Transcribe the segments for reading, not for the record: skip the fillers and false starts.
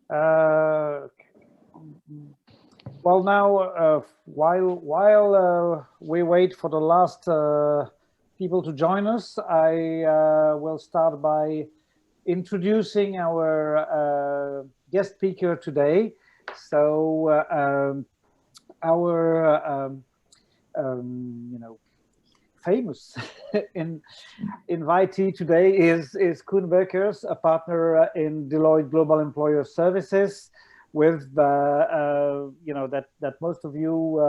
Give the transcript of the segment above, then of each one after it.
Uh, well, now while we wait for the last people to join us, I will start by introducing our guest speaker today. So our famous invitee today is Koen Beckers, a partner in Deloitte Global Employer Services, with that most of you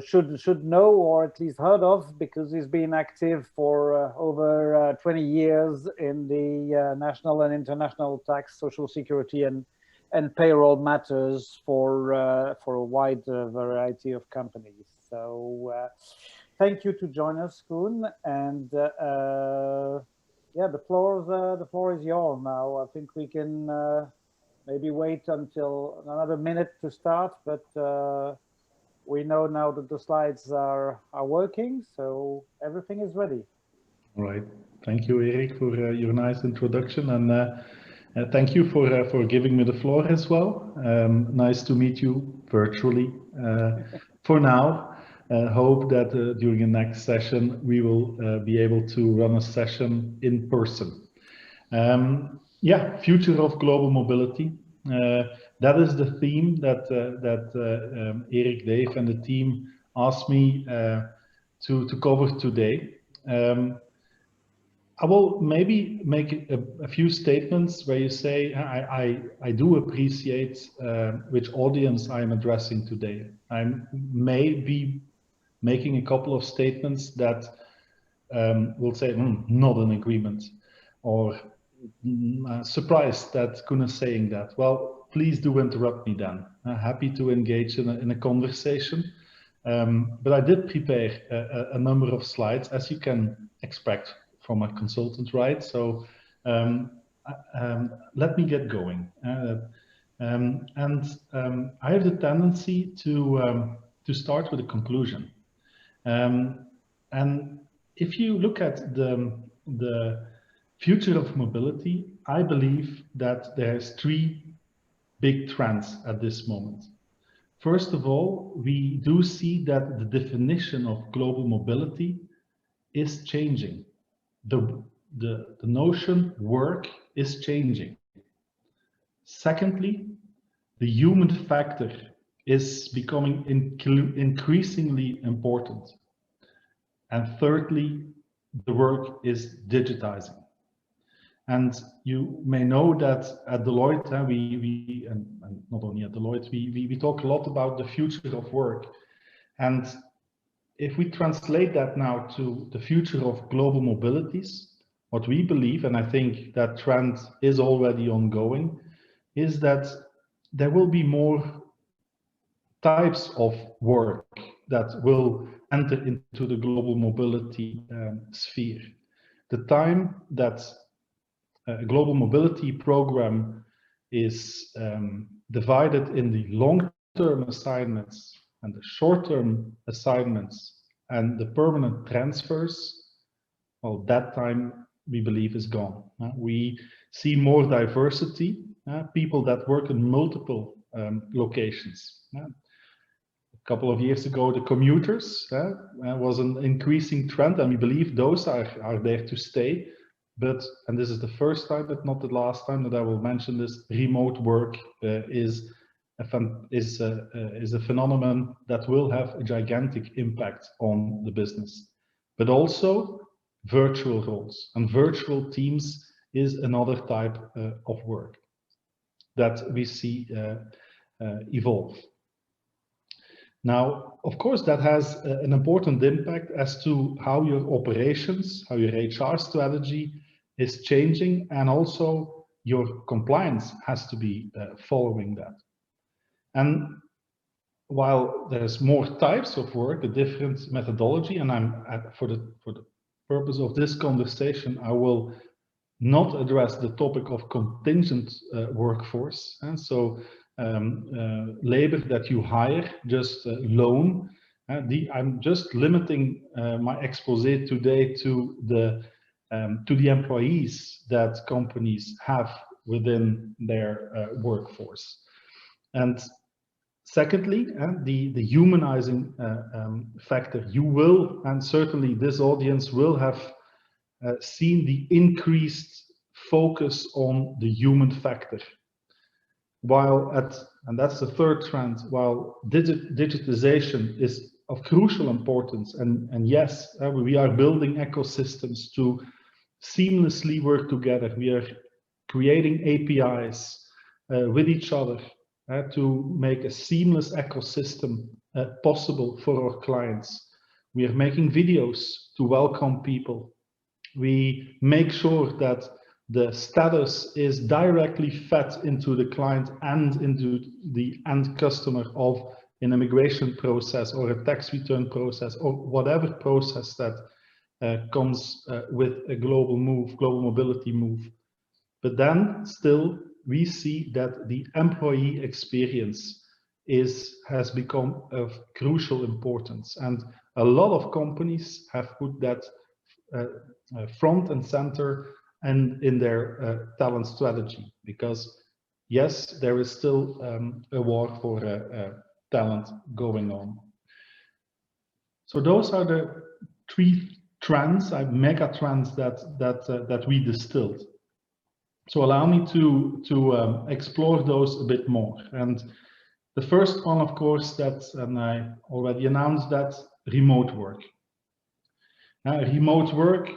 should know, or at least heard of, because he's been active for over 20 years in the national and international tax, social security, and payroll matters for a wide variety of companies. So thank you to join us, Koen, and yeah, the floor is yours now. I think we can maybe wait until another minute to start, but we know now that the slides are working, so everything is ready. All right. Thank you, Erik, for your nice introduction, and thank you for giving me the floor as well. Nice to meet you virtually for now. Hope that during the next session we will be able to run a session in person. Yeah, future of global mobility. That is the theme that Erik, Dave, and the team asked me to cover today. I will maybe make a few statements where you say, I do appreciate which audience I'm addressing today. I may be making a couple of statements that will say, not an agreement, or surprised that Koen is saying that. Well, please do interrupt me then. Happy to engage in a conversation. But I did prepare a number of slides, as you can expect from a consultant, right? So let me get going. I have the tendency to start with a conclusion. And if you look at the future of mobility, I believe that there's three big trends at this moment. First of all, we do see that the definition of global mobility is changing. The notion work is changing. Secondly, the human factor is becoming increasingly important. And thirdly, the work is digitizing. And you may know that at Deloitte, and not only at Deloitte, we talk a lot about the future of work. And if we translate that now to the future of global mobilities, what we believe, and I think that trend is already ongoing, is that there will be more types of work that will enter into the global mobility sphere. The time that a global mobility program is divided in the long-term assignments and the short-term assignments and the permanent transfers, well, that time we believe is gone. We see more diversity, people that work in multiple locations. A couple of years ago, the commuters was an increasing trend, and we believe those are there to stay. But, and this is the first time, but not the last time that I will mention this, remote work is a phenomenon that will have a gigantic impact on the business. But also virtual roles and virtual teams is another type of work that we see evolve. Now, of course, that has an important impact as to how your operations, how your HR strategy is changing, and also your compliance has to be following that. And while there's more types of work, a different methodology, and for the purpose of this conversation, I will not address the topic of contingent workforce, and so labor that you hire, just loan. I'm just limiting my expose today to the employees that companies have within their workforce. And secondly, the humanizing factor. You will, and certainly this audience will have seen the increased focus on the human factor. And that's the third trend, while digitization is of crucial importance, and yes, we are building ecosystems to seamlessly work together. We are creating APIs with each other to make a seamless ecosystem possible for our clients. We are making videos to welcome people. We make sure that the status is directly fed into the client and into the end customer of an immigration process or a tax return process or whatever process that comes with a global mobility move. But then still we see that the employee experience has become of crucial importance, and a lot of companies have put that front and center and in their talent strategy, because yes, there is still a war for talent going on. So those are the three trends, mega trends that we distilled. So allow me to explore those a bit more. And the first one, of course, and I already announced that, remote work. Remote work,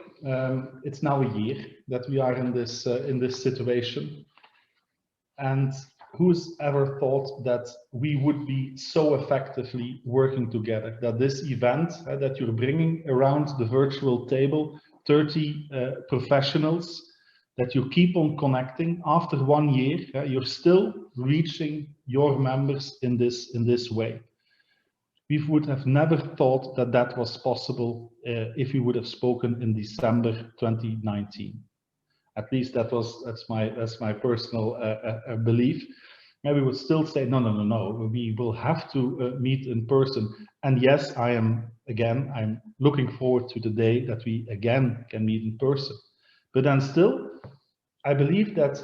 it's now a year that we are in this situation. And who's ever thought that we would be so effectively working together, that this event that you're bringing around the virtual table, 30 professionals, that you keep on connecting after 1 year, you're still reaching your members in this way. We would have never thought that that was possible if we would have spoken in December 2019. At least that's my personal belief. Maybe we would still say no. We will have to meet in person. And yes, I'm looking forward to the day that we again can meet in person. But then still, I believe that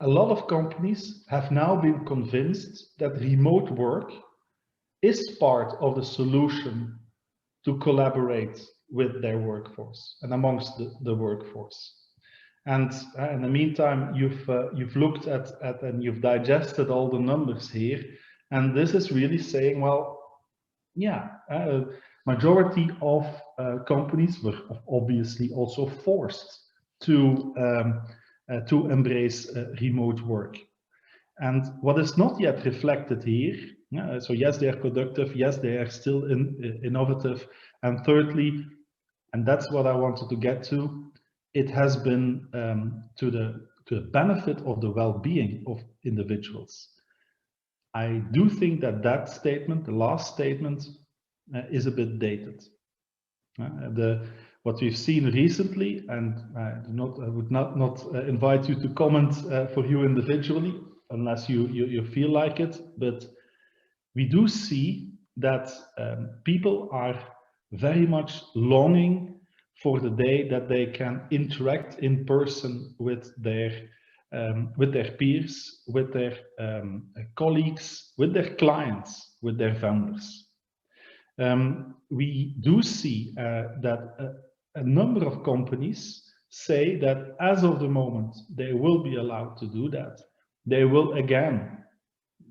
a lot of companies have now been convinced that remote work is part of the solution to collaborate with their workforce and amongst the workforce. And in the meantime, you've looked at and you've digested all the numbers here, and this is really saying, well, yeah, majority of companies were obviously also forced to embrace remote work. And what is not yet reflected here, so yes, they are productive, yes, they are still innovative, and thirdly, and that's what I wanted to get to, it has been to the benefit of the well-being of individuals. I do think that statement, the last statement, is a bit dated. What we've seen recently, and I would not invite you to comment for you individually, unless you feel like it, but we do see that people are very much longing for the day that they can interact in person with their peers, with their colleagues, with their clients, with their vendors. We do see that a number of companies say that as of the moment they will be allowed to do that, they will again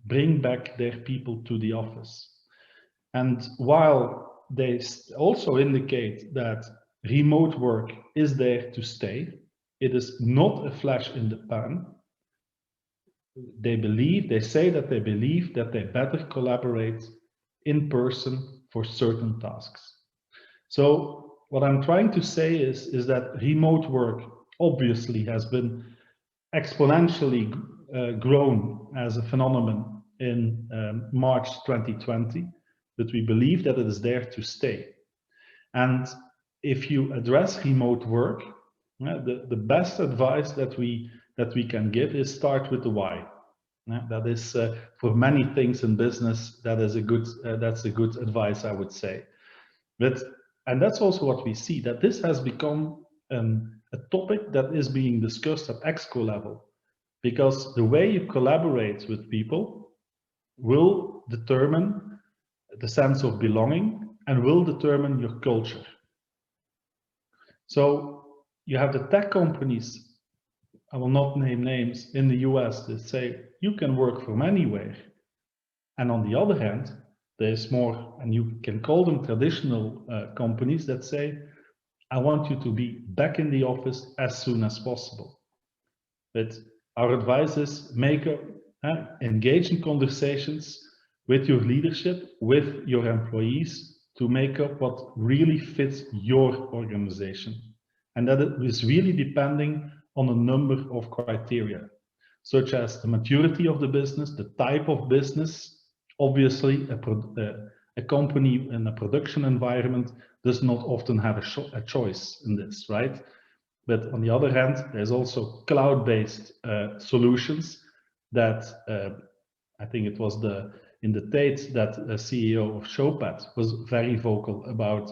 bring back their people to the office. And while they also indicate that remote work is there to stay, it is not a flash in the pan. They say that they believe that they better collaborate in person for certain tasks. So what I'm trying to say is that remote work obviously has been exponentially grown as a phenomenon in March 2020, but we believe that it is there to stay. And if you address remote work, the best advice that we can give is start with the why. That is for many things in business, that's a good advice, I would say. And that's also what we see, that this has become a a topic that is being discussed at exco level, because the way you collaborate with people will determine the sense of belonging and will determine your culture. So you have the tech companies, I will not name names, in the US that say you can work from anywhere. And on the other hand, there's more, and you can call them traditional companies that say, I want you to be back in the office as soon as possible. But our advice is engage in conversations with your leadership, with your employees, to make up what really fits your organization. And that is really depending on a number of criteria, such as the maturity of the business, the type of business. Obviously, a company in a production environment does not often have a choice in this, right? But on the other hand, there's also cloud-based solutions that I think it was in the Tate that the CEO of Showpad was very vocal about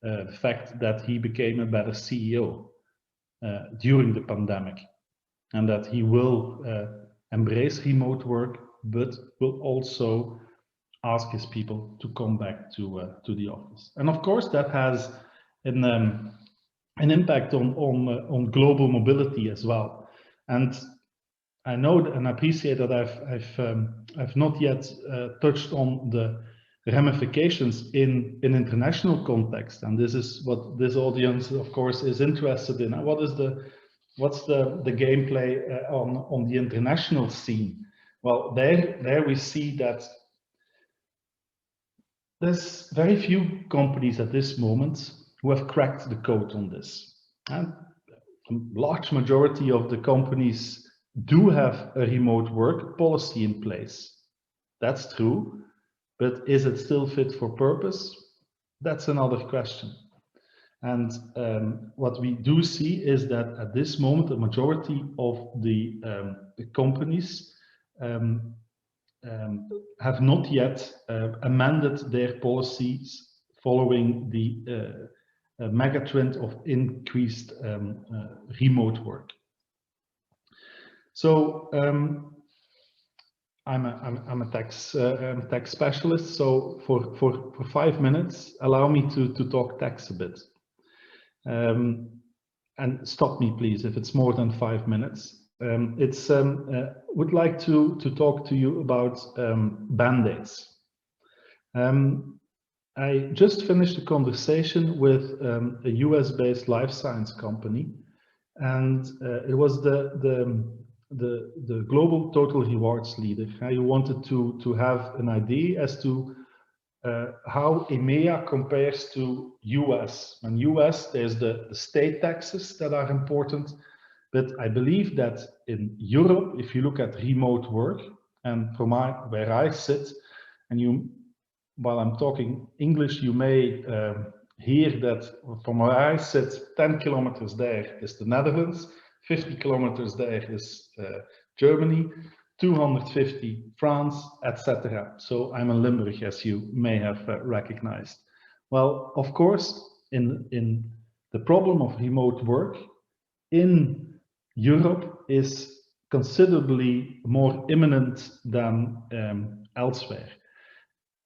the fact that he became a better CEO during the pandemic, and that he will embrace remote work, but will also ask his people to come back to the office. And of course, that has an impact on global mobility as well. And I know and appreciate that I've not yet touched on the ramifications in international context, and this is what this audience, of course, is interested in. What's the gameplay on the international scene? Well, there we see that there's very few companies at this moment who have cracked the code on this. And a large majority of the companies do have a remote work policy in place. That's true, but is it still fit for purpose? That's another question. And what we do see is that at this moment, the majority of the companies have not yet amended their policies following the megatrend of increased remote work. So I'm a tax specialist. So for 5 minutes, allow me to talk tax a bit. And stop me, please, if it's more than 5 minutes. Would like to talk to you about Band-Aids. I just finished a conversation with a US-based life science company, and it was the global total rewards leader who wanted to have an idea as to how EMEA compares to US. In US, there's the state taxes that are important, but I believe that in Europe, if you look at remote work, and from where I sit, and while I'm talking English, you may hear that from where I sit, 10 kilometers there is the Netherlands, 50 kilometers there is Germany, 250 France, etc. So I'm in Limburg, as you may have recognized. Well, of course, in the problem of remote work in Europe is considerably more imminent than elsewhere.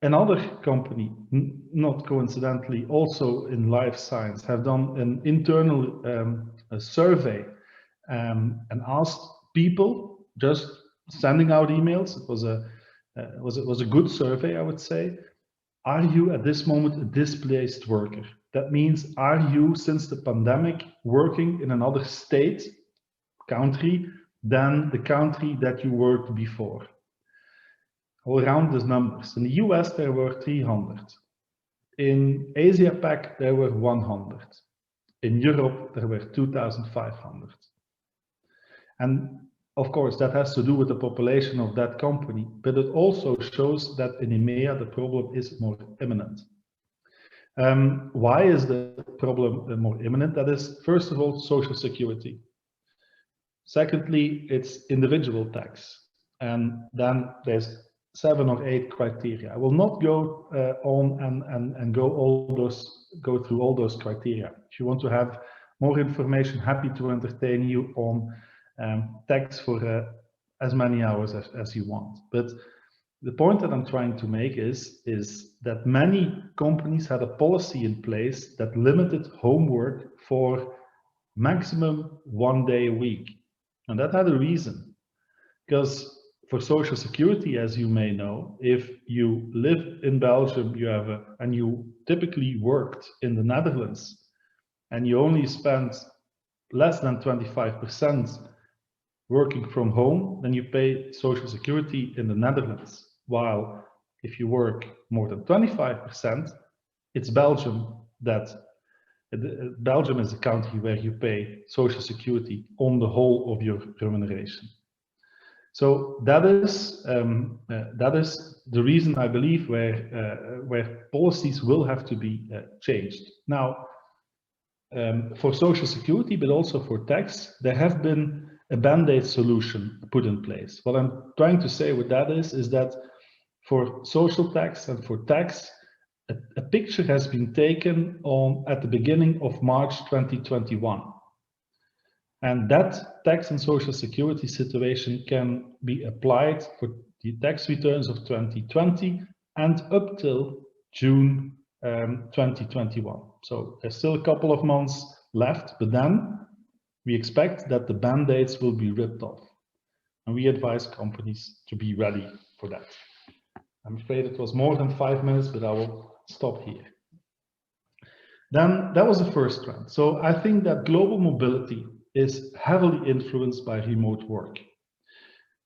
Another company, not coincidentally, also in life science, have done an internal survey and asked people, just sending out emails. It was a good survey, I would say. Are you at this moment a displaced worker? That means, are you, since the pandemic, working in another state, country, than the country that you worked before? All around these numbers. In the US, there were 300. In Asia Pac, there were 100. In Europe, there were 2,500. And of course, that has to do with the population of that company, but it also shows that in EMEA, the problem is more imminent. Why is the problem more imminent? That is, first of all, social security. Secondly, it's individual tax. And then there's 7 or 8 criteria. I will not go on and go through all those criteria. If you want to have more information, happy to entertain you on tax for as many hours as you want. But the point that I'm trying to make is that many companies had a policy in place that limited homework for maximum 1 day a week. And that had a reason, because for Social Security, as you may know, if you live in Belgium, and you typically worked in the Netherlands, and you only spent less than 25% working from home, then you pay Social Security in the Netherlands. While if you work more than 25%, it's Belgium Belgium is a country where you pay Social Security on the whole of your remuneration. So that is the reason I believe where policies will have to be changed. Now, for Social Security, but also for tax, there have been a band-aid solution put in place. What I'm trying to say with that is that for social tax and for tax, a picture has been taken at the beginning of March 2021. And that tax and Social Security situation can be applied for the tax returns of 2020 and up till June 2021. So there's still a couple of months left, but then we expect that the band-aids will be ripped off. And we advise companies to be ready for that. I'm afraid it was more than 5 minutes, but I will stop here. Then that was the first trend. So I think that global mobility is heavily influenced by remote work.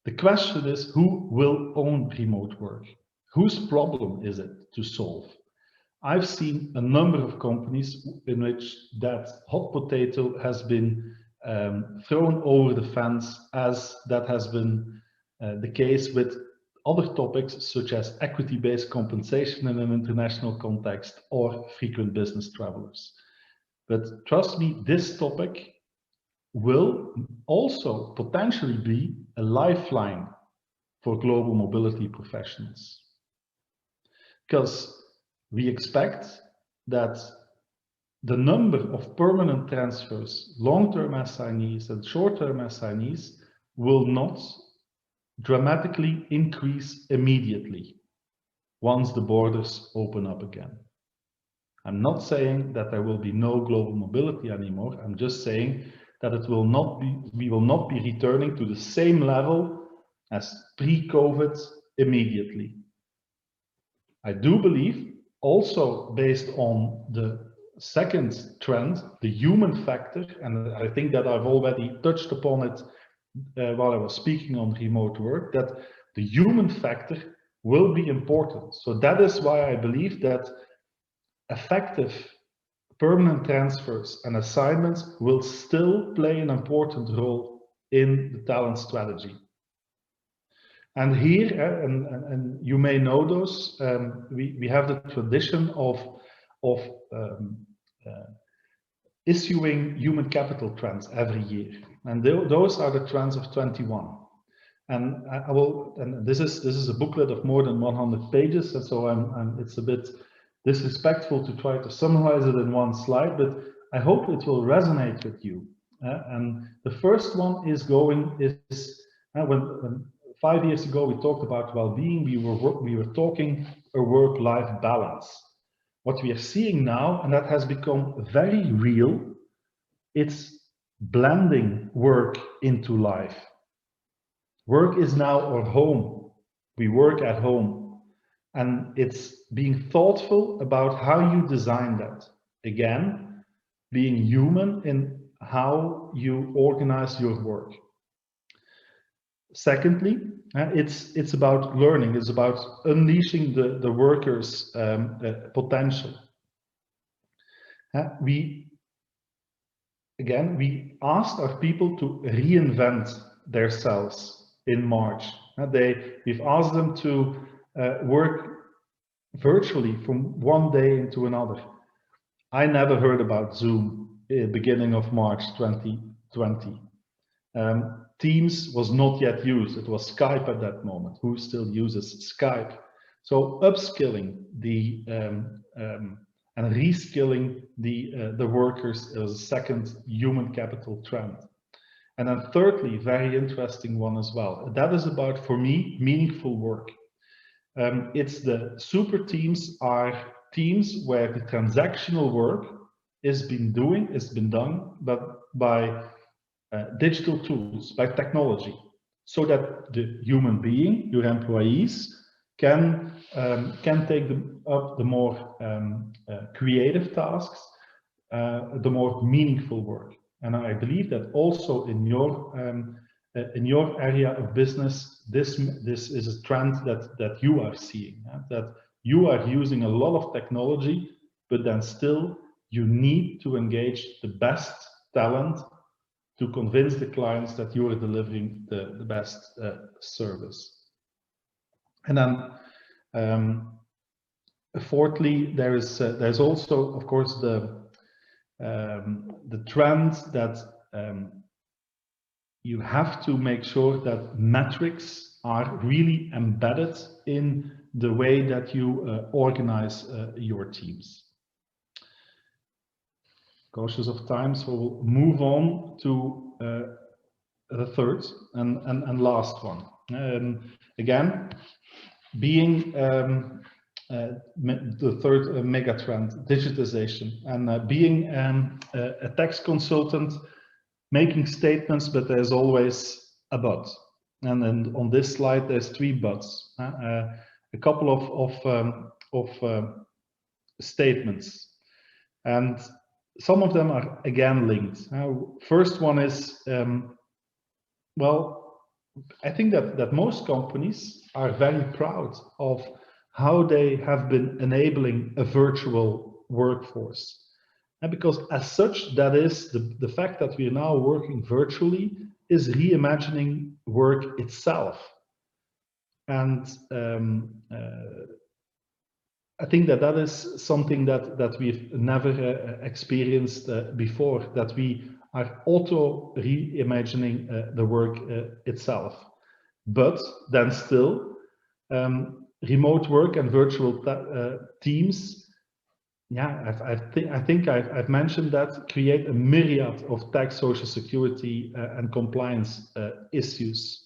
The question is, who will own remote work? Whose problem is it to solve? I've seen a number of companies in which that hot potato has been thrown over the fence, as that has been the case with other topics such as equity-based compensation in an international context or frequent business travelers. But trust me, this topic will also potentially be a lifeline for global mobility professionals. Because we expect that the number of permanent transfers, long-term assignees and short-term assignees will not dramatically increase immediately once the borders open up again. I'm not saying that there will be no global mobility anymore. I'm just saying that we will not be returning to the same level as pre-COVID immediately. I do believe, also based on the second trend, the human factor, and I think that I've already touched upon it while I was speaking on remote work, that the human factor will be important. So that is why I believe that effective permanent transfers and assignments will still play an important role in the talent strategy. And here, and you may know those, we have the tradition of issuing human capital trends every year. And those are the trends of 21. And this is a booklet of more than 100 pages, and so it's a bit disrespectful to try to summarize it in one slide, but I hope it will resonate with you. And the first one is when 5 years ago we talked about well-being, we were talking a work-life balance. What we are seeing now, and that has become very real, it's blending work into life. Work is now our home. We work at home. And it's being thoughtful about how you design that. Again, being human in how you organize your work. Secondly, it's about learning. It's about unleashing the workers' potential. We asked our people to reinvent themselves in March. We've asked them to work virtually from one day into another. I never heard about Zoom beginning of March 2020. Teams was not yet used. It was Skype at that moment. Who still uses Skype? So upskilling and reskilling the workers is a second human capital trend. And then thirdly, very interesting one as well. That is about, for me, meaningful work. It's the super teams are teams where the transactional work is been done, but by digital tools, by technology, so that the human being, your employees, can take up the more creative tasks, the more meaningful work. And I believe that also in your area of business, this is a trend that you are seeing, that you are using a lot of technology, but then still you need to engage the best talent to convince the clients that you are delivering the best service. And then fourthly, there's also, of course, the trend that you have to make sure that metrics are really embedded in the way that you organize your teams. Cautious of time, so we'll move on to the third and last one. Again, being the third mega trend, digitization, and being a tax consultant, making statements, but there's always a but. And then on this slide, there's 3 buts. A couple of statements, and some of them are again linked. First one is, well, I think that most companies are very proud of how they have been enabling a virtual workforce. And because as such, that is the fact that we are now working virtually is reimagining work itself. And I think that is something that we've never experienced before, that we are auto reimagining the work itself. But then still, remote work and virtual teams, yeah, I think I've mentioned that, create a myriad of tax, social security and compliance issues.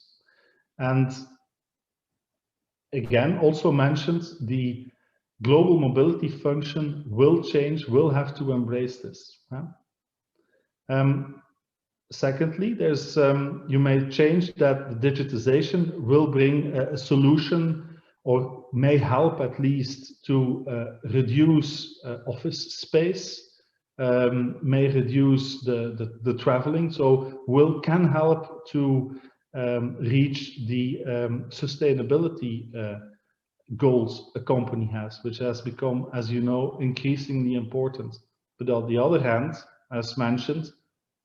And again, also mentioned the global mobility function will change, will have to embrace this. Secondly, there's you may change that the digitization will bring a solution, or may help at least to reduce office space, may reduce the traveling, so can help to reach the sustainability goals a company has, which has become, as you know, increasingly important. But on the other hand, as mentioned,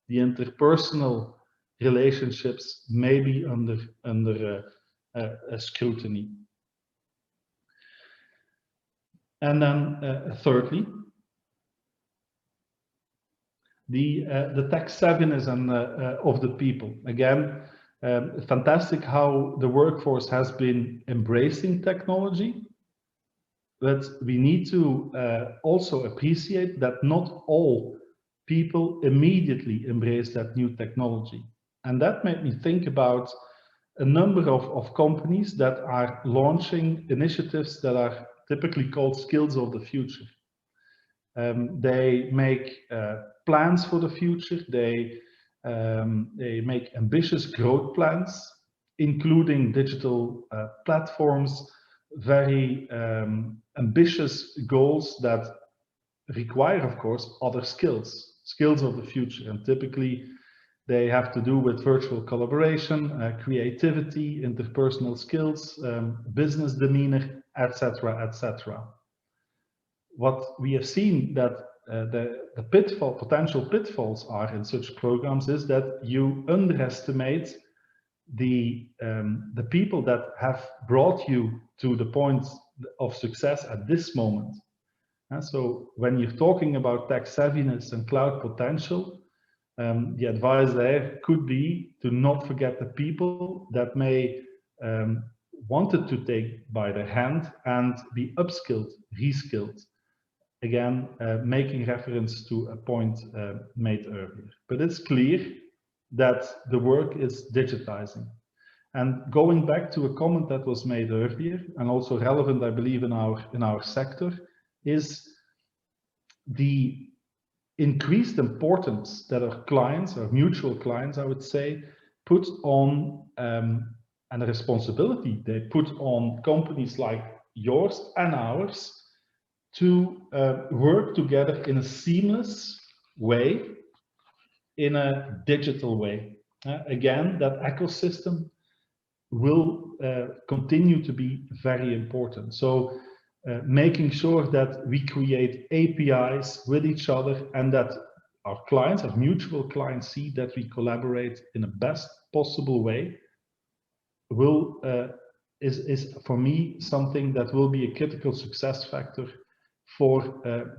the interpersonal relationships may be under scrutiny. And then thirdly, the tax savviness of the people. Again, fantastic how the workforce has been embracing technology, but we need to also appreciate that not all people immediately embrace that new technology. And that made me think about a number of companies that are launching initiatives that are typically called skills of the future. They make plans for the future. They make ambitious growth plans, including digital platforms, very ambitious goals that require, of course, other skills of the future. And typically they have to do with virtual collaboration, creativity, interpersonal skills, business demeanor, etc., etc. What we have seen that the potential pitfalls are in such programs is that you underestimate the people that have brought you to the point of success at this moment. And so when you're talking about tax savviness and cloud potential, the advice there could be to not forget the people that may wanted to take by the hand and be upskilled, reskilled, again, making reference to a point made earlier. But it's clear that the work is digitizing. And going back to a comment that was made earlier, and also relevant, I believe, in our sector, is the increased importance that our clients, our mutual clients, I would say, put on, and the responsibility they put on companies like yours and ours to work together in a seamless way, in a digital way. Again, that ecosystem will continue to be very important. So making sure that we create APIs with each other and that our clients, our mutual clients, see that we collaborate in the best possible way is for me something that will be a critical success factor for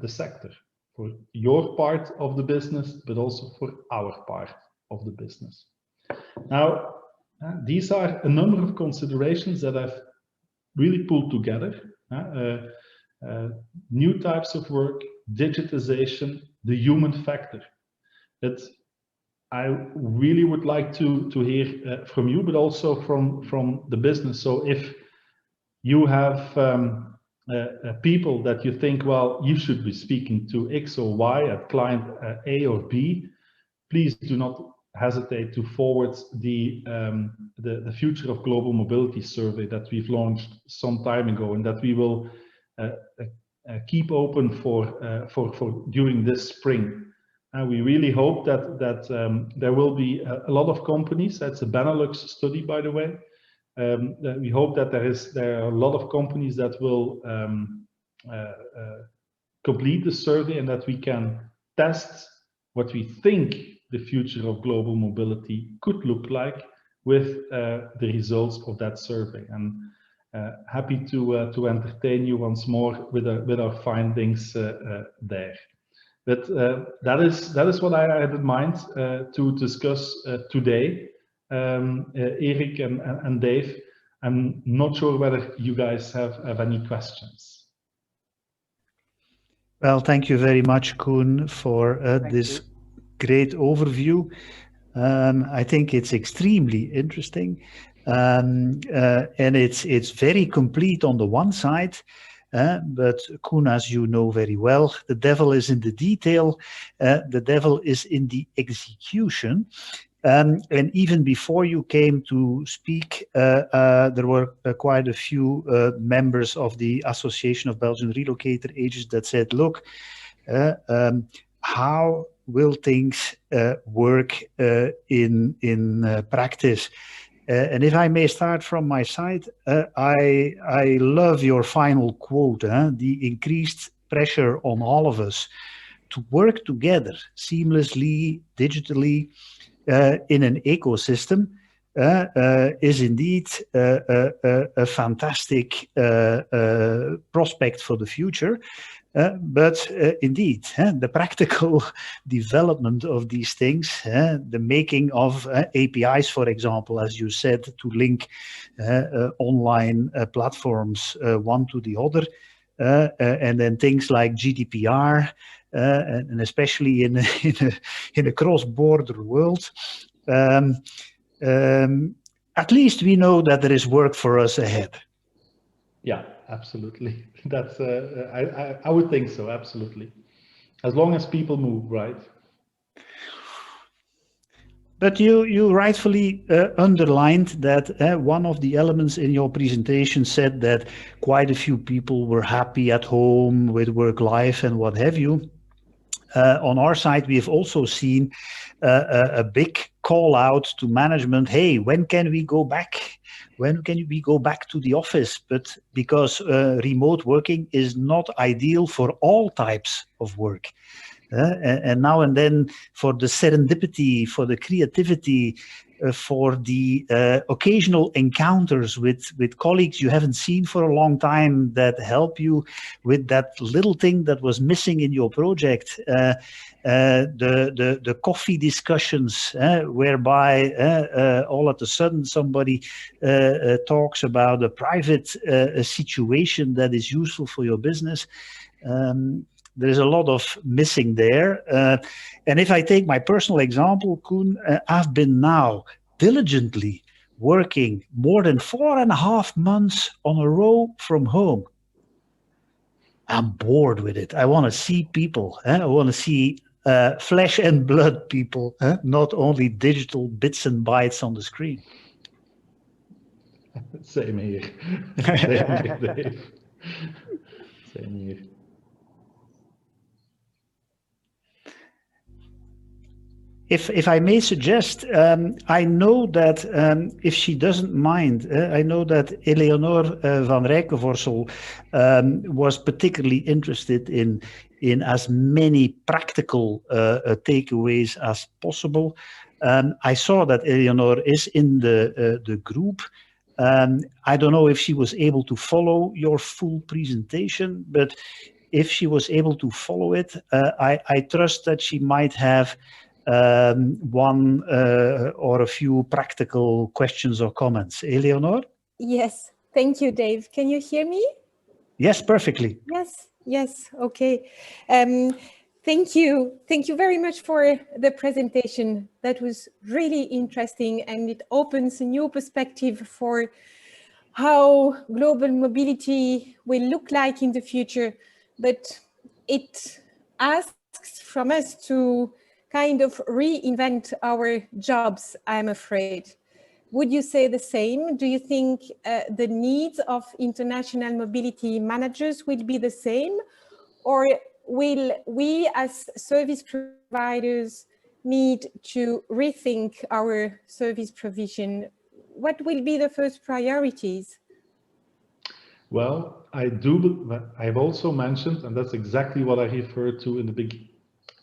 the sector, for your part of the business, but also for our part of the business. Now, these are a number of considerations that I've really pulled together. New types of work, digitization, the human factor. That I really would like to hear from you, but also from the business. So if you have people that you think, well, you should be speaking to X or Y at client A or B, please do not hesitate to forward the Future of Global Mobility survey that we've launched some time ago, and that we will keep open for during this spring. We really hope that there will be a lot of companies. That's a Benelux study, by the way. We hope that there are a lot of companies that will complete the survey, and that we can test what we think the future of global mobility could look like with the results of that survey. And happy to entertain you once more with our findings there. But that is what I had in mind to discuss today, Erik and Dave. I'm not sure whether you guys have any questions. Well, thank you very much, Koen, for this great overview. I think it's extremely interesting, and it's very complete on the one side. But Koen, as you know very well, the devil is in the detail. The devil is in the execution. And even before you came to speak, there were quite a few members of the Association of Belgian Relocator Agents that said, look, how will things work in practice? And if I may start from my side, I love your final quote, the increased pressure on all of us to work together seamlessly, digitally, in an ecosystem is indeed a fantastic prospect for the future. But indeed, the practical development of these things, the making of APIs, for example, as you said, to link online platforms one to the other, and then things like GDPR, and especially in a cross-border world, at least we know that there is work for us ahead. Yeah, absolutely. That's I would think so. Absolutely, as long as people move, right? But you rightfully underlined that one of the elements in your presentation said that quite a few people were happy at home with work life and what have you. On our side, we have also seen a big call out to management. Hey, when can we go back? When can we go back to the office? But because remote working is not ideal for all types of work. And now and then, for the serendipity, for the creativity, for the occasional encounters with colleagues you haven't seen for a long time that help you with that little thing that was missing in your project, the coffee discussions, whereby all of a sudden somebody talks about a private situation that is useful for your business. there is a lot of missing there. And if I take my personal example, Koen, I've been now diligently working more than 4.5 months on a row from home. I'm bored with it. I want to see people. I want to see flesh and blood people, not only digital bits and bytes on the screen. Same here. Same here, Dave. Same here. If I may suggest, I know that if she doesn't mind, I know that Eleonore van Rijkenvorsel was particularly interested in as many practical takeaways as possible. I saw that Eleonore is in the group. I don't know if she was able to follow your full presentation, but if she was able to follow it, I trust that she might have one or a few practical questions or comments. Eleonore? Yes, thank you, Dave. Can you hear me? Yes, perfectly. Yes, okay. Thank you very much for the presentation. That was really interesting, and it opens a new perspective for how global mobility will look like in the future. But it asks from us to kind of reinvent our jobs, I'm afraid. Would you say the same? Do you think the needs of international mobility managers will be the same? Or will we as service providers need to rethink our service provision? What will be the first priorities? Well, I've also mentioned, and that's exactly what I referred to in the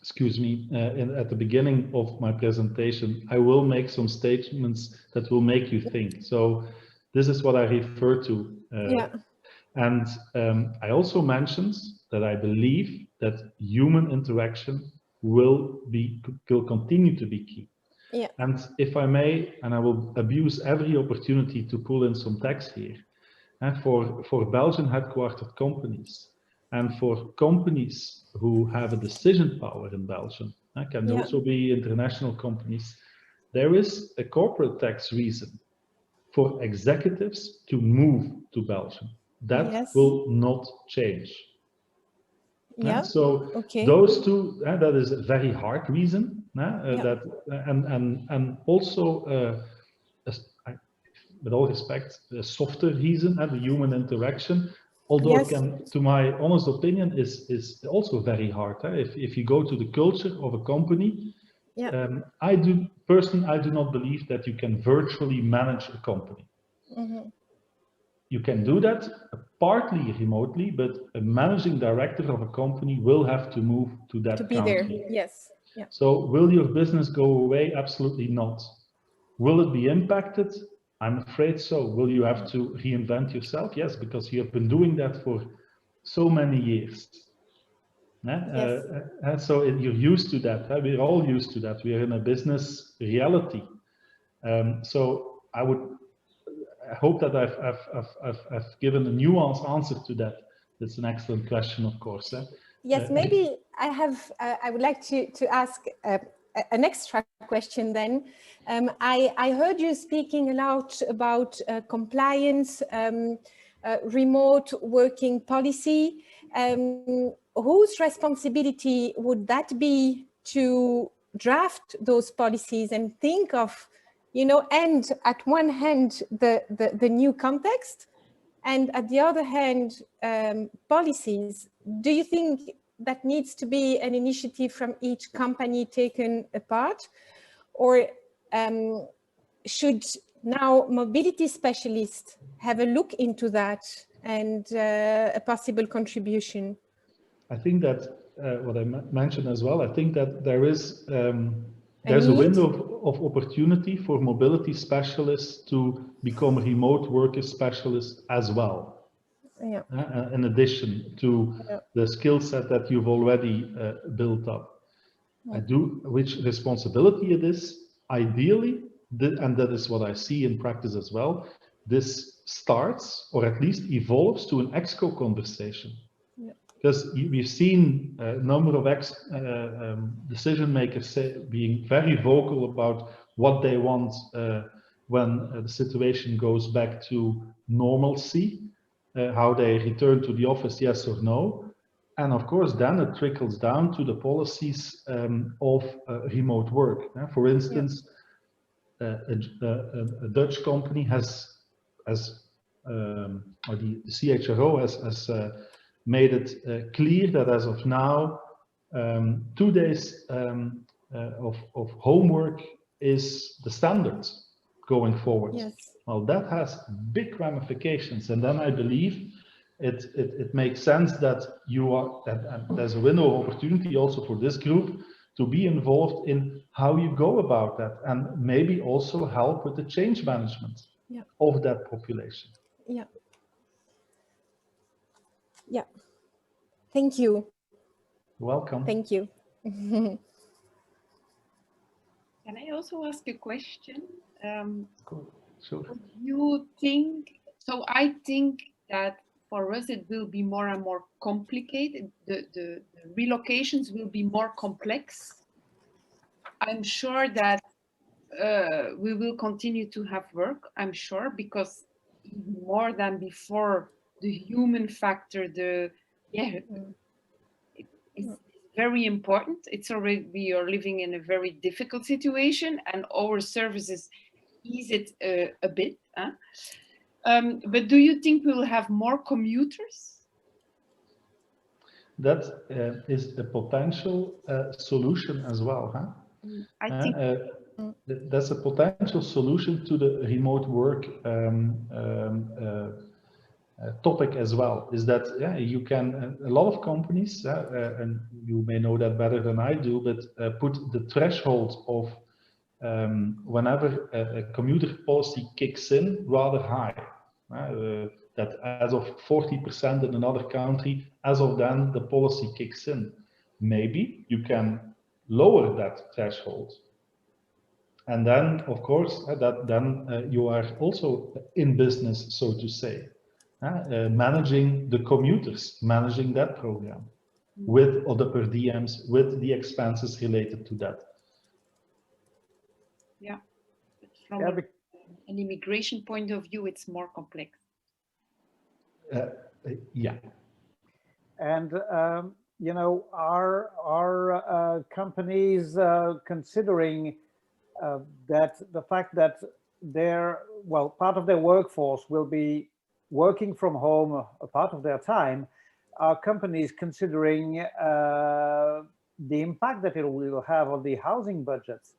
at the beginning of my presentation, I will make some statements that will make you think. So this is what I refer to. And I also mentioned that I believe that human interaction will continue to be key. Yeah. And if I may, and I will abuse every opportunity to pull in some text here, and for Belgian headquartered companies, and for companies who have a decision power in Belgium, can also be international companies, there is a corporate tax reason for executives to move to Belgium. That will not change. Yeah. So those two, that is a very hard reason. That and also, with all respect, a softer reason, the human interaction. Although it can, to my honest opinion, is also very hard. If you go to the culture of a company, I do not believe that you can virtually manage a company. Mm-hmm. You can do that partly remotely, but a managing director of a company will have to move to that country. There. Yes. Yeah. So will your business go away? Absolutely not. Will it be impacted? I'm afraid so. Will you have to reinvent yourself? Yes, because you have been doing that for so many years. So you're used to that. We're all used to that. We are in a business reality. So I hope that I've given a nuanced answer to that. That's an excellent question, of course. Yes, maybe I would like to ask an extra question then. I heard you speaking a lot about compliance, remote working policy. Whose responsibility would that be to draft those policies and think of, and at one hand, the new context, and at the other hand, policies? Do you think that needs to be an initiative from each company taken apart? Or should now mobility specialists have a look into that and a possible contribution? I think that what I mentioned as well, I think that there's a window of opportunity for mobility specialists to become remote worker specialists as well. In addition to the skill set that you've already built up. Which responsibility it is, ideally, and that is what I see in practice as well, this starts or at least evolves to an EXCO conversation. Because we've seen a number of decision makers being very vocal about what they want when the situation goes back to normalcy, how they return to the office, yes or no. And of course, then it trickles down to the policies of remote work. For instance, a Dutch company or the CHRO has made it clear that as of now, 2 days of homework is the standard going forward. Yes. Well, that has big ramifications, and then I believe it makes sense that there's a window of opportunity also for this group to be involved in how you go about that, and maybe also help with the change management of that population. Yeah. Yeah. Thank you. Welcome. Thank you. Can I also ask a question? Cool. Sure. Would you think, so I think that for us it will be more and more complicated. The relocations will be more complex. I'm sure that we will continue to have work, I'm sure, because more than before, the human factor, is very important. It's already, we are living in a very difficult situation, and our services ease it a bit. But do you think we will have more commuters? That is a potential solution as well, huh? I think that's a potential solution to the remote work topic as well. Is that you can, a lot of companies, and you may know that better than I do, but put the threshold of whenever a commuter policy kicks in rather high. That as of 40% in another country, as of then the policy kicks in. Maybe you can lower that threshold. And then, of course, you are also in business, so to say, managing the commuters, managing that program with other per diems, with the expenses related to that. Yeah, but from an immigration point of view, it's more complex. Yeah. And you know, our companies considering that the fact that part of their workforce will be working from home a part of their time, our companies considering the impact that it will have on the housing budgets.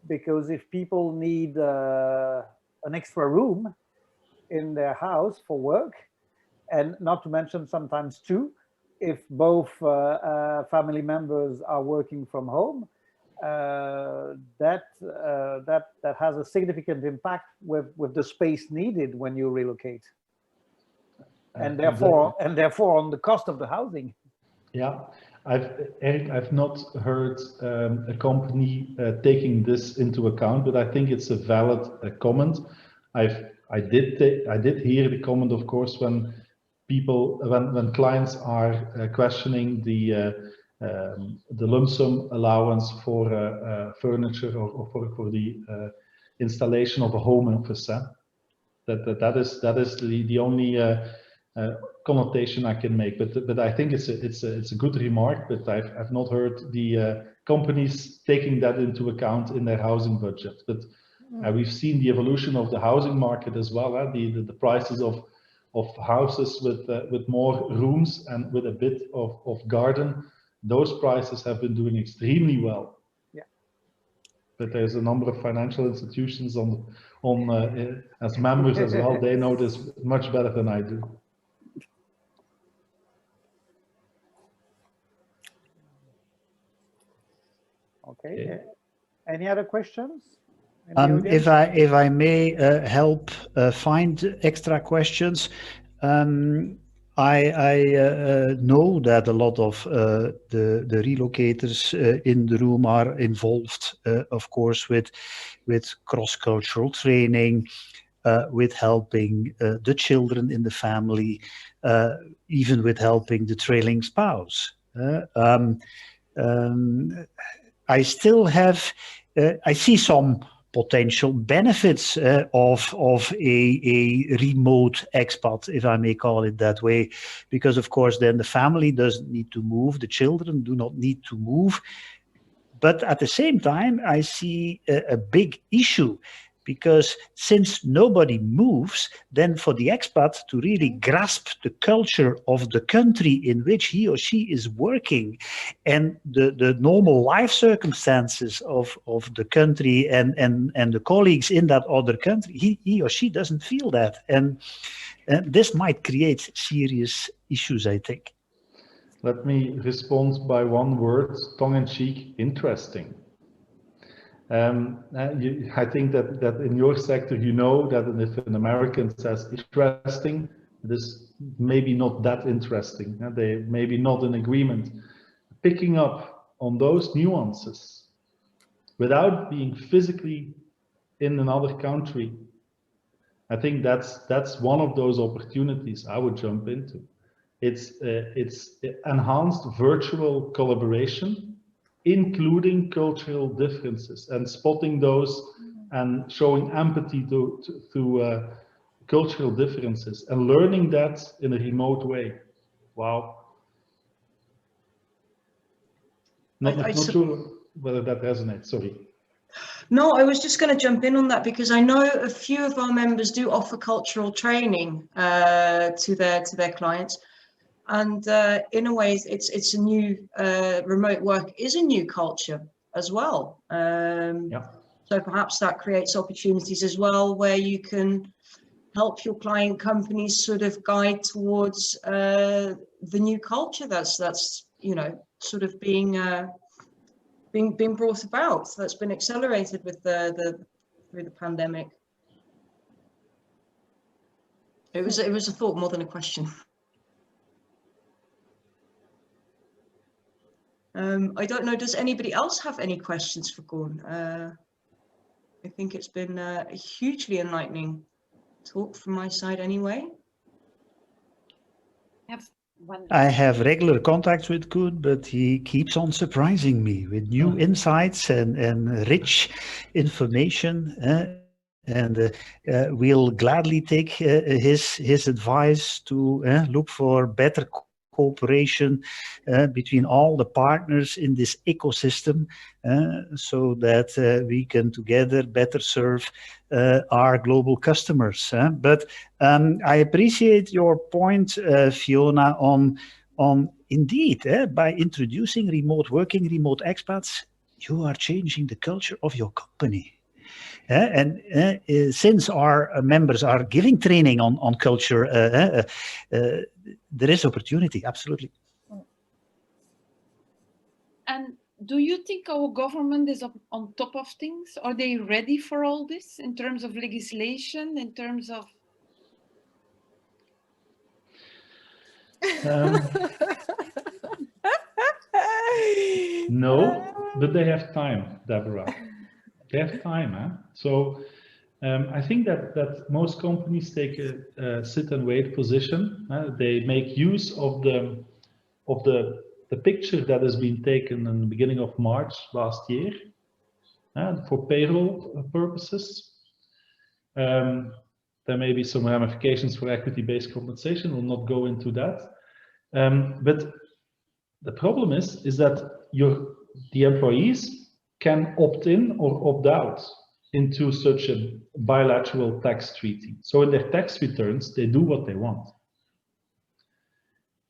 Because if people need an extra room in their house for work, and not to mention sometimes two, if both family members are working from home, that has a significant impact with the space needed when you relocate, and therefore on the cost of the housing. Yeah, Eric, I've not heard a company taking this into account, but I think it's a valid comment. I did hear the comment, of course, when clients are questioning the lump sum allowance for furniture or for the installation of a home office. That is the only connotation I can make, but I think it's a good remark. But I've not heard the companies taking that into account in their housing budget. But we've seen the evolution of the housing market as well. The prices of houses with more rooms and with a bit of garden, those prices have been doing extremely well. Yeah. But there's a number of financial institutions as members as well. They know this much better than I do. Okay. Any other questions? If I may help find extra questions, I know that a lot of the relocators in the room are involved, of course, with cross-cultural training, with helping the children in the family, even with helping the trailing spouse. I still have, I see some potential benefits of a remote expat, if I may call it that way, because of course then the family doesn't need to move, the children do not need to move. But at the same time, I see a big issue, because since nobody moves, then for the expat to really grasp the culture of the country in which he or she is working and the normal life circumstances of the country and the colleagues in that other country, he or she doesn't feel that. And this might create serious issues, I think. Let me respond by one word, tongue-in-cheek, interesting. I think that in your sector, you know that if an American says interesting, it is maybe not that interesting. They may be not in agreement. Picking up on those nuances without being physically in another country, I think that's one of those opportunities I would jump into. It's enhanced virtual collaboration, including cultural differences and spotting those and showing empathy to cultural differences and learning that in a remote way. Wow. Not sure whether that resonates, sorry. No, I was just going to jump in on that because I know a few of our members do offer cultural training to their clients. And in a way, it's a new remote work is a new culture as well. Yeah. So perhaps that creates opportunities as well where you can help your client companies sort of guide towards the new culture that's you know sort of being brought about. That's been accelerated with through the pandemic. It was a thought more than a question. I don't know, does anybody else have any questions for Koen? I think it's been a hugely enlightening talk from my side anyway. I have regular contacts with Koen, but he keeps on surprising me with new insights and rich information. And we'll gladly take his advice to look for better cooperation between all the partners in this ecosystem so that we can together better serve our global customers. But I appreciate your point, Fiona, on indeed, by introducing remote working, remote expats, you are changing the culture of your company. And since our members are giving training on culture, there is opportunity, absolutely. And do you think our government is on top of things? Are they ready for all this in terms of legislation, in terms of... No, but they have time, Deborah. They have time, huh? So I think that most companies take a sit and wait position. They make use of the picture that has been taken in the beginning of March last year for payroll purposes. There may be some ramifications for equity-based compensation. We'll not go into that. But the problem is that the employees can opt in or opt out into such a bilateral tax treaty. So in their tax returns, they do what they want.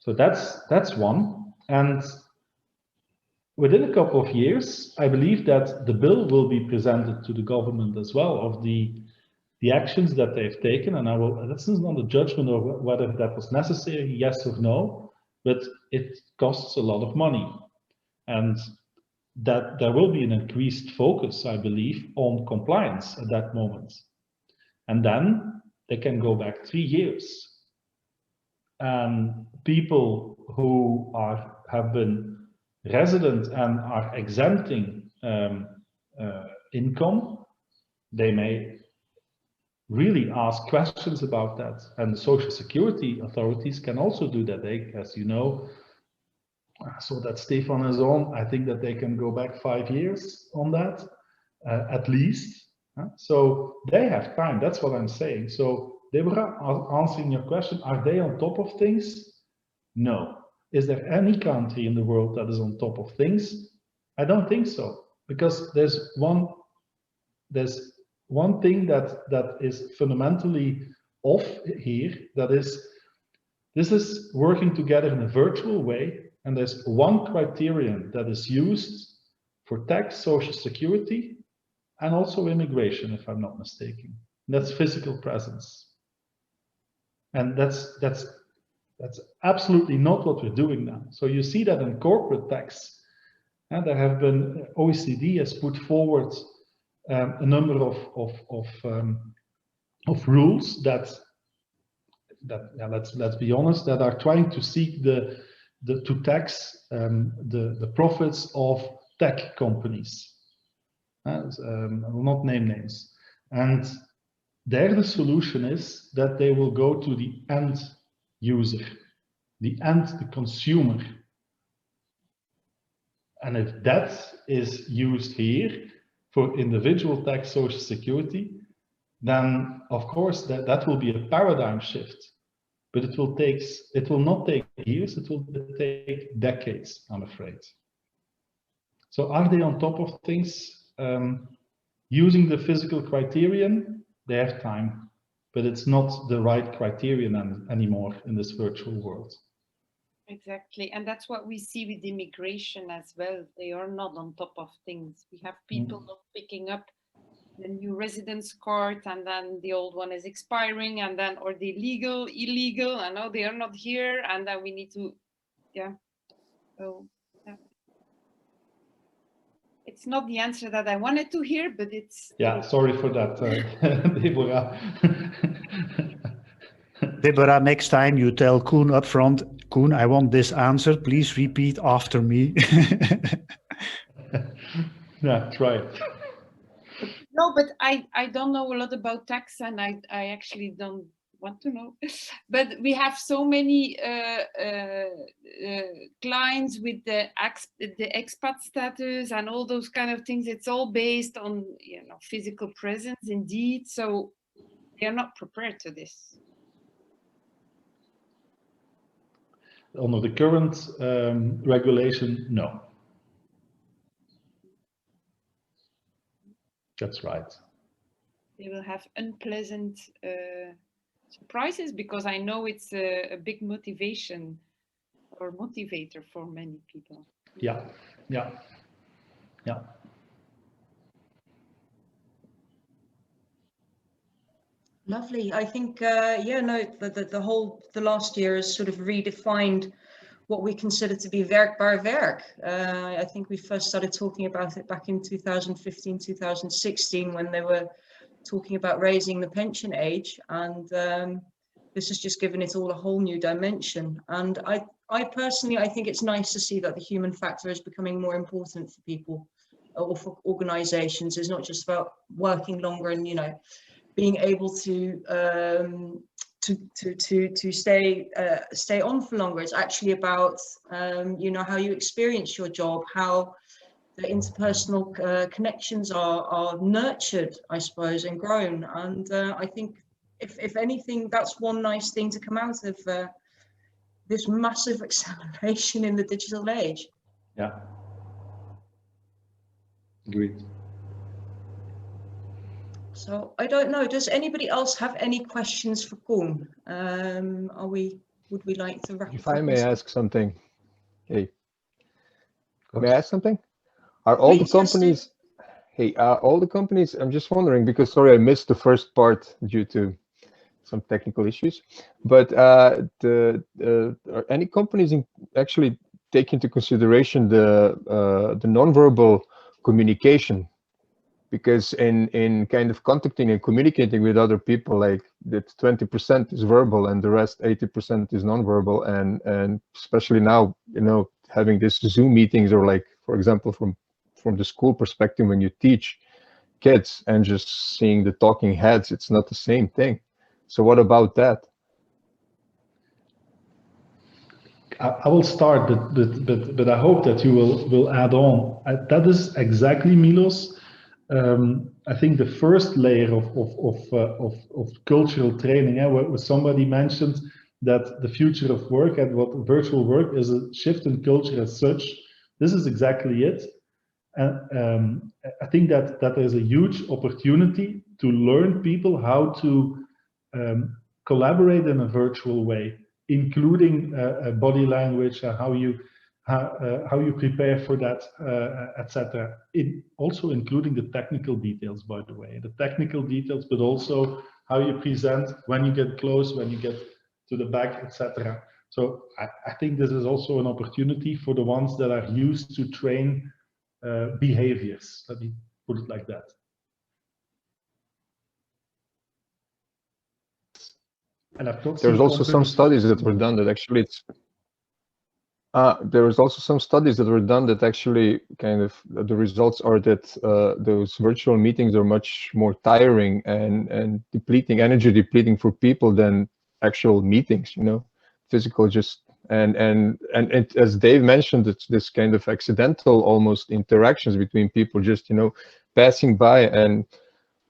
So that's one. And within a couple of years, I believe that the bill will be presented to the government as well of the actions that they've taken. And this is not a judgment of whether that was necessary, yes or no, but it costs a lot of money. And that there will be an increased focus, I believe, on compliance at that moment. And then they can go back 3 years. And people who have been resident and are exempting income, they may really ask questions about that. And the social security authorities can also do that. They, as you know, so that Stefan is on, I think that they can go back 5 years on that, at least. So they have time, that's what I'm saying. So Deborah, answering your question, are they on top of things? No. Is there any country in the world that is on top of things? I don't think so, because there's one thing that is fundamentally off here, that is, this is working together in a virtual way, and there's one criterion that is used for tax, social security, and also immigration, if I'm not mistaken. And that's physical presence. And that's absolutely not what we're doing now. So you see that in corporate tax, and there have been, OECD has put forward a number of rules that let's be honest, that are trying to seek to tax the profits of tech companies. I will not name names. And there the solution is that they will go to the end user, the consumer. And if that is used here for individual tax, social security, then of course that will be a paradigm shift. But it will not take years, it will take decades, I'm afraid. So are they on top of things? Using the physical criterion, they have time, but it's not the right criterion anymore in this virtual world. Exactly, and that's what we see with immigration as well. They are not on top of things. We have people not picking up the new residence card, and then the old one is expiring, and then, or the illegal, and now they are not here, and then we need to, so yeah. It's not the answer that I wanted to hear, but it's... Yeah, sorry for that, Deborah. Deborah, next time you tell Koen up front, Koen, I want this answer, please repeat after me. Yeah, try it. No, but I don't know a lot about tax, and I actually don't want to know. But we have so many clients with the expat status and all those kind of things. It's all based on, you know, physical presence indeed. So they are not prepared to this. Under the current regulation, no. That's right. They will have unpleasant surprises, because I know it's a big motivation or motivator for many people. Yeah, yeah, yeah. Lovely. I think, yeah, no, the last year has sort of redefined what we consider to be werkbaar werk. I think we first started talking about it back in 2015, 2016, when they were talking about raising the pension age. And this has just given it all a whole new dimension. And I personally, I think it's nice to see that the human factor is becoming more important for people or for organizations. It's not just about working longer and, you know, being able to stay on for longer. It's actually about you know, how you experience your job, how the interpersonal connections are nurtured, I suppose, and grown. And I think if anything, that's one nice thing to come out of this massive acceleration in the digital age. Yeah. Agreed. So I don't know, does anybody else have any questions for Koen? Would we like to wrap? If I may ask something, hey, may I ask something? Are all the companies, hey, are all the companies, I'm just wondering, because sorry, I missed the first part due to some technical issues, but are any companies actually take into consideration the nonverbal communication? Because in kind of contacting and communicating with other people, like that 20% is verbal and the rest 80% is nonverbal, and especially now, you know, having this Zoom meetings, or like, for example, from the school perspective, when you teach, kids and just seeing the talking heads. It's not the same thing. So what about that? I will start, but I hope that you will add on. That is exactly, Milos. I think the first layer of cultural training, where somebody mentioned that the future of work and what virtual work is a shift in culture as such. This is exactly it. And I think that there's a huge opportunity to learn people how to collaborate in a virtual way, including body language, how you prepare for that, etc. Also including the technical details, by the way, the technical details, but also how you present when you get close, when you get to the back, etc. So I think this is also an opportunity for the ones that are used to train behaviors. Let me put it like that. And there's also some studies that were done that actually there was also some studies that were done that actually kind of the results are that those virtual meetings are much more tiring and depleting, energy depleting for people than actual meetings, you know, physical just and it, as Dave mentioned, it's this kind of accidental almost interactions between people, just, you know, passing by and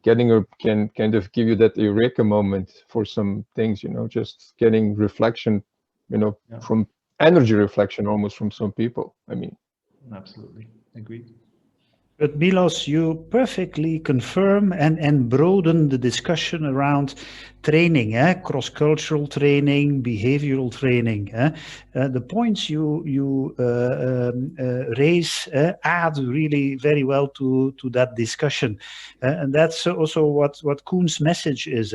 getting or can kind of give you that eureka moment for some things, you know, just getting reflection, you know, from energy reflection almost from some people. I mean, absolutely agreed. But Milos, you perfectly confirm and broaden the discussion around training, cross-cultural training, behavioral training. The points you raise add really very well to that discussion. And that's also what Koen's message is.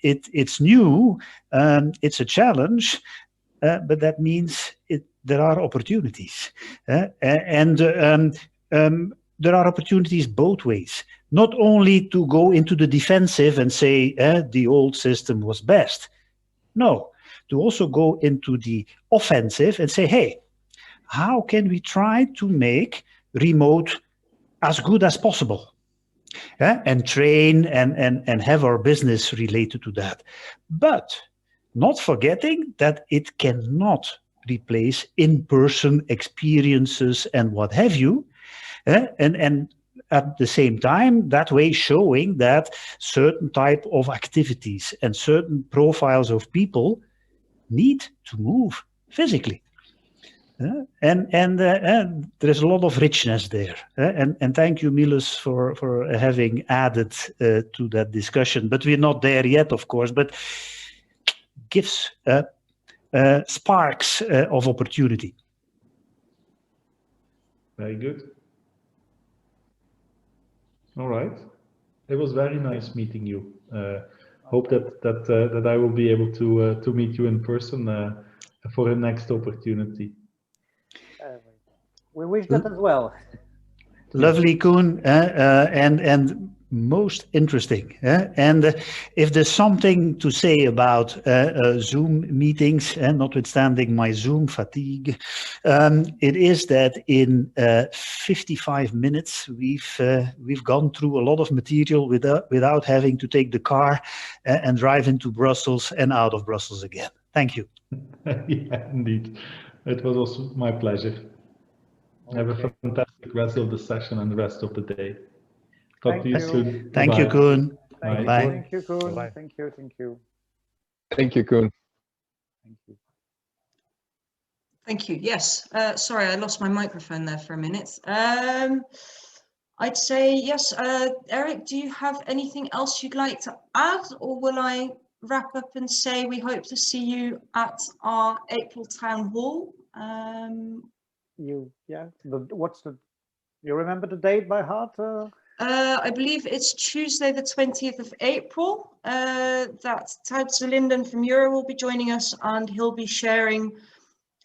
It's new, it's a challenge, but that means there are opportunities. There are opportunities both ways, not only to go into the defensive and say the old system was best. No, to also go into the offensive and say, hey, how can we try to make remote as good as possible? And train and have our business related to that. But not forgetting that it cannot replace in-person experiences and what have you. And at the same time, that way showing that certain type of activities and certain profiles of people need to move physically. And there is a lot of richness there. And thank you, Milos, for having added to that discussion. But we're not there yet, of course, but gives sparks of opportunity. Very good. All right. It was very nice meeting you. Hope that I will be able to meet you in person for a next opportunity. We wish that as well. Lovely, Koen, and most interesting. And if there's something to say about Zoom meetings, notwithstanding my Zoom fatigue, it is that in 55 minutes we've gone through a lot of material without having to take the car and drive into Brussels and out of Brussels again. Thank you. Yeah, indeed. It was also my pleasure. Okay. Have a fantastic rest of the session and the rest of the day. Talk to you soon. Thank you, Koen. Bye. Thank you, Koen. Bye. Thank you. Thank you, Koen. Thank you. Thank you. Yes. Sorry, I lost my microphone there for a minute. I'd say yes. Eric, do you have anything else you'd like to add, or will I wrap up and say we hope to see you at our April town hall? You remember the date by heart? I believe it's Tuesday, the 20th of April. That Tijs Linden from Euro will be joining us, and he'll be sharing,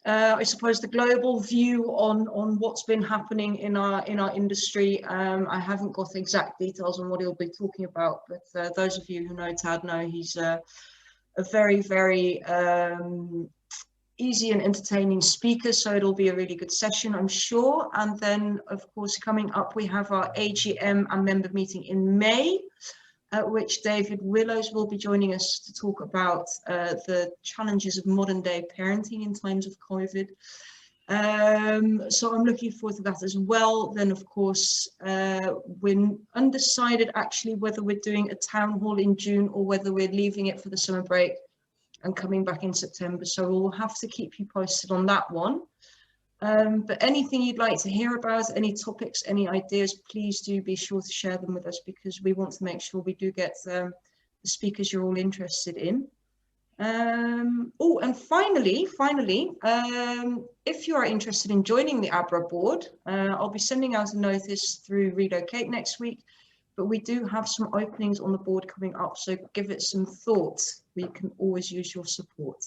I suppose, the global view on what's been happening in our industry. I haven't got exact details on what he'll be talking about, but those of you who know Tad know he's a very, very easy and entertaining speakers, so it'll be a really good session, I'm sure. And then, of course, coming up, we have our AGM and member meeting in May, at which David Willows will be joining us to talk about the challenges of modern day parenting in times of COVID. So I'm looking forward to that as well. Then, of course, we're undecided actually whether we're doing a town hall in June or whether we're leaving it for the summer break and coming back in September. So we'll have to keep you posted on that one. But anything you'd like to hear about, any topics, any ideas, please do be sure to share them with us, because we want to make sure we do get the speakers you're all interested in. Oh, and finally, if you are interested in joining the ABRA board, I'll be sending out a notice through Relocate next week, but we do have some openings on the board coming up, so give it some thought. We can always use your support.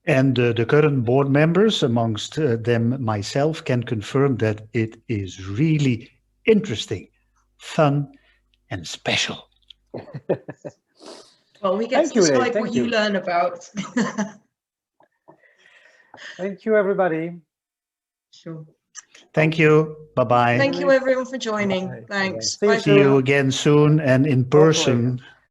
And the current board members, amongst them myself, can confirm that it is really interesting, fun, and special. Well, we get to decide what you learn about. Thank you, everybody. Sure. Thank you. Bye-bye. Thank you, everyone, for joining. Thanks. Bye. See you again soon and in person.